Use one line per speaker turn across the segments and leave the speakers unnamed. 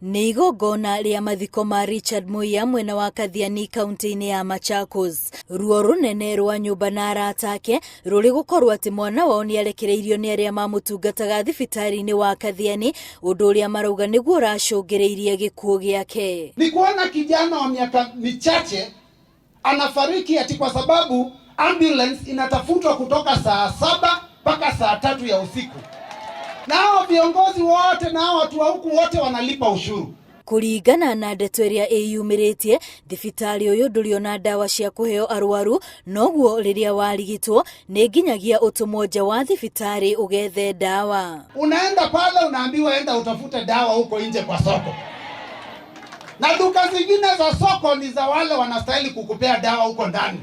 Nĩ igongona rĩa mathiko ma Richard Muiya mwena wa Kathiani kaunti-inĩ ya Machakos. Ruo rũnene rwa nyũmba na arata ake rũrĩ gũkorwo atĩ mwana wao nĩarekereirio nĩ arĩa mamũtungataga thibitarĩ-inĩ wa Kathiani, ũndũ ũrĩa marauga nĩguo ũracũngĩrĩirie gĩkuũ gĩake.
Ni kuona kijana wa miaka michache anafariki ati kwa sababu ambulance inatafutwa kutoka saa 7 mpaka saa 3 ya usiku. Nao viongozi wote na watu wa huku wote wanalipa ushuru.
Kũringana na ndeto ĩrĩa ĩyumĩrĩtie, thibitarĩ ũyũ ndũrĩ ona ndawa cia kũheo arwaru, noguo rĩrĩa warigitwo nĩ nginyagia ũtũmwo nja wa thibitarĩ ũgethe ndawa.
Unaenda pale unaambiwa enda utafute dawa huko nje kwa soko. Na duka zingine za soko ni za wale wanastahili kukupea dawa huko ndani.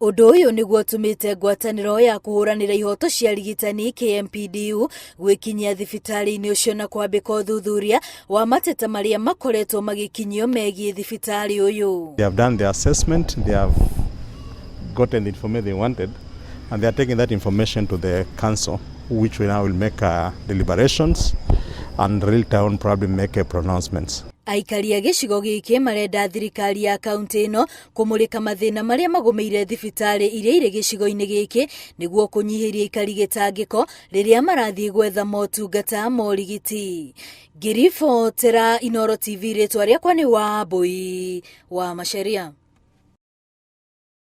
Ũndũ ũyũ nĩguo ũtũmĩte ngwatanĩro ya kũhũranĩra ihoto cia arigitani KMPDU gwĩkinyia thibitarĩ-inĩ ũcio na kwambĩka ũthuthuria wa mateta marĩa makoretwo magĩkinyio megiĩ thibitarĩ ũyũ.
They have done their assessment, they have gotten the information they wanted, and they are taking that information to the council, which we now will make deliberations and real town probably make pronouncements.
Aikari a gĩcigo gĩkĩ marenda thirikari ya kaunti ĩno kũmũrĩka mathĩna marĩa magũmĩire thibitarĩ iria irĩ gĩcigo-inĩ gĩkĩ nĩguo kũnyihĩria aikari gĩtangĩko rĩrĩa marathiĩ gwetha motungata ma ũrigiti. Ngĩribotera Inooro TV, rĩtwa rĩakwa nĩ Wambui wa Macharia.